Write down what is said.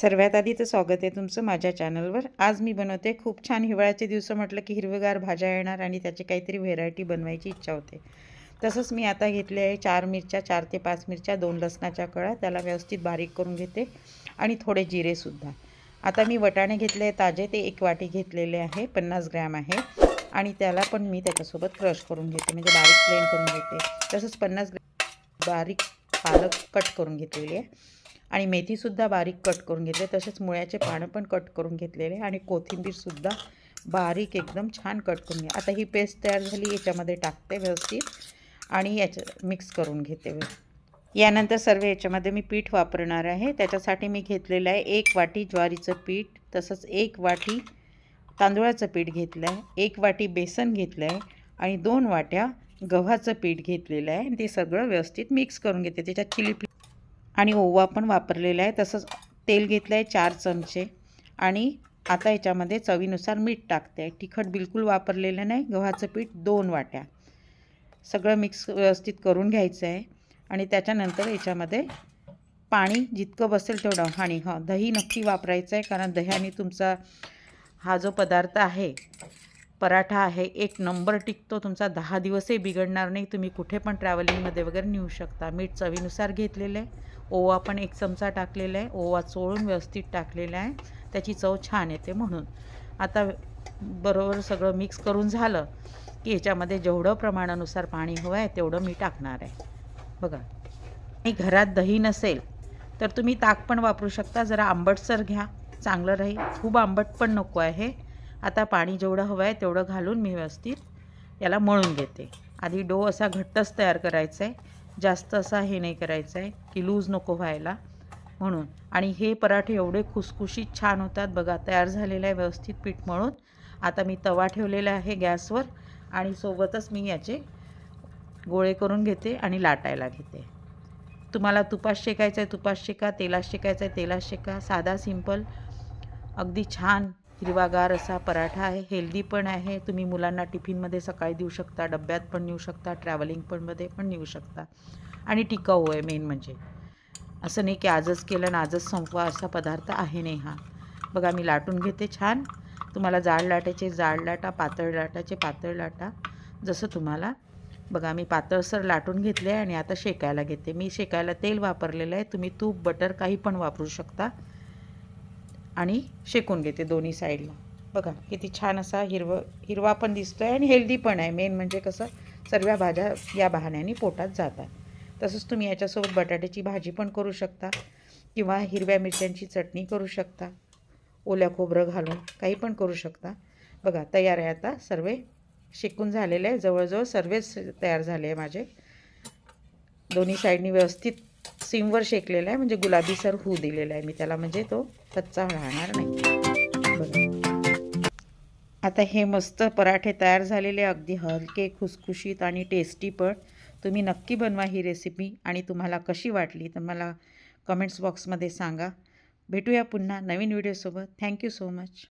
सर्वात आधी तर स्वागत आहे तुमचं माझ्या चॅनलवर। आज मी बनवते खूप छान हिवाळ्याचे दिवस म्हटलं की हिरवेगार भाज्या येणार आणि त्याची काहीतरी व्हेरायटी बनवायची इच्छा होते। तसंच मी आता घेतले आहे 4 मिरच्या, 4 ते 5 मिरच्या, 2 लसणाच्या कळ्या, त्याला व्यवस्थित बारीक करून घेते आणि थोडे जिरे सुद्धा। आता मी वटाणे घेतले ताजे, ते 1 वाटी घेतलेले आहे, 50 ग्रॅम आहे आणि त्याला पण मी त्याच्यासोबत क्रश करून घेते, म्हणजे बारीक प्लेन करून घेते। तसंच 50 ग्रॅम बारीक पालक कट करून घेतलेली आहे आणि मेथीसुद्धा बारीक कट करून घेतले। तसेच मुळ्याचे पानं पण कट करून घेतलेले आणि कोथिंबीरसुद्धा बारीक एकदम छान कट करून घे। आता ही पेस्ट तयार झाली, याच्यामध्ये टाकते व्यवस्थित आणि मिक्स करून घेते। यानंतर सर्व याच्यामध्ये मी पीठ वापरणार आहे। त्याच्यासाठी मी घेतलेलं आहे 1 वाटी ज्वारीचं पीठ, तसंच 1 वाटी तांदूळाचं पीठ घेतलं आहे, 1 वाटी बेसन घेतलं आहे आणि 2 वाट्या गव्हाचं पीठ घेतलेलं आहे आणि ते सगळं व्यवस्थित मिक्स करून घेते। त्याच्यात चिली आणि ओवा पण वापरलेला आहे। तसंच तेल घेतलं आहे 4 चमचे आणि आता याच्यामध्ये चवीनुसार मीठ टाकते आहे। तिखट बिलकुल वापरलेलं नाही। गव्हाचं पीठ 2 वाट्या, सगळं मिक्स व्यवस्थित करून घ्यायचं आहे आणि त्याच्यानंतर याच्यामध्ये पाणी जितकं बसेल तेवढं आणि दही नक्की वापरायचं आहे, कारण दह्याने तुमचा हा जो पदार्थ आहे, पराठा आहे, 1 नंबर टिकतो तुमचा, 10 दिवसही बिघडणार नाही। तुम्ही कुठे पण ट्रॅव्हलिंगमध्ये वगैरे नेऊ शकता। मीठ चवीनुसार घेतलेलं आहे, ओवा पण 1 चमचा टाकलेला आहे, ओवा चोळून व्यवस्थित टाकलेला आहे, त्याची चव छान येते म्हणून। आता बरोबर सगळं मिक्स करून झालं की याच्यामध्ये जेवढं प्रमाणानुसार पाणी हवं आहे तेवढं मी टाकणार आहे बघा। आणि घरात दही नसेल तर तुम्ही ताक पण वापरू शकता, जरा आंबटसर घ्या, चांगलं राहील, खूप आंबट पण नको आहे। आता पाणी जेवढं हवं आहे तेवढं घालून मी व्यवस्थित याला मळून घेते। आधी डो असा घट्टच तयार करायचा आहे, जास्त असा हे नाही करायचं आहे की लूज नको व्हायला म्हणून। आणि हे पराठे एवढे खुसखुशीत छान होतात बघा। तयार झालेलं आहे व्यवस्थित पीठ मळून। आता मी तवा ठेवलेला आहे गॅसवर आणि सोबतच मी याचे गोळे करून घेते आणि लाटायला घेते। तुम्हाला तुपात शेकायचं आहे तुपात शेका, तेलात शेकायचं आहे तेलात शेका, साधा सिंपल अगदी छान हिरवागार असा पराठा आहे। हेल्दी पण आहे, तुम्ही मुलांना टिफिनमध्ये सकाळी देऊ शकता, डब्यात पण नेऊ शकता, ट्रॅव्हलिंग मध्ये पण नेऊ शकता आणि टिकाऊ आहे मेन म्हणजे। असं नाही की आजच केलं आणि आजच संपवा असा पदार्थ आहे नाही हा। बघा मी लाटून घेते छान। तुम्हाला जाड लाटायचे जाड लाटा, पातळ लाटायचे पातळ लाटा, जसं तुम्हाला। बघा मी पातळसर लाटून घेतले आणि आता शेकायला घेते। मी शेकायला तेल वापरलेलं आहे, तुम्ही तूप बटर काही पण वापरू शकता आणि शेकून घेते दोन्ही साईडला। बघा किती छान असा हिरवा पण दिसतोय आणि हेल्दी पण आहे। मेन म्हणजे कसं, सर्व भाज्या या बहाण्याने पोटात जातात। तसंच तुम्ही याच्यासोबत बटाट्याची भाजी पण करू शकता किंवा हिरव्या मिरच्यांची चटणी करू शकता, ओल्या खोबरं घालून काही पण करू शकता। बघा तयार आहे, आता सर्व शेकून झालेले आहे, जवळजवळ सर्वच तयार झाले आहे माझे। दोन्ही साईडनी व्यवस्थित सिमवर शेकलेला आहे, म्हणजे गुलाबीसर होऊ दिलेला आहे मी त्याला, म्हणजे तो कच्चा राहणार नाही बघा। आता हे मस्त पराठे तयार झालेले, अगदी हलके, खुसखुशीत आणि टेस्टी पण। तुम्ही नक्की बनवा ही रेसिपी आणि तुम्हाला कशी वाटली तर मला कमेंट्स बॉक्समध्ये सांगा। भेटूया पुन्हा नवीन व्हिडिओसोबत। Thank you so much.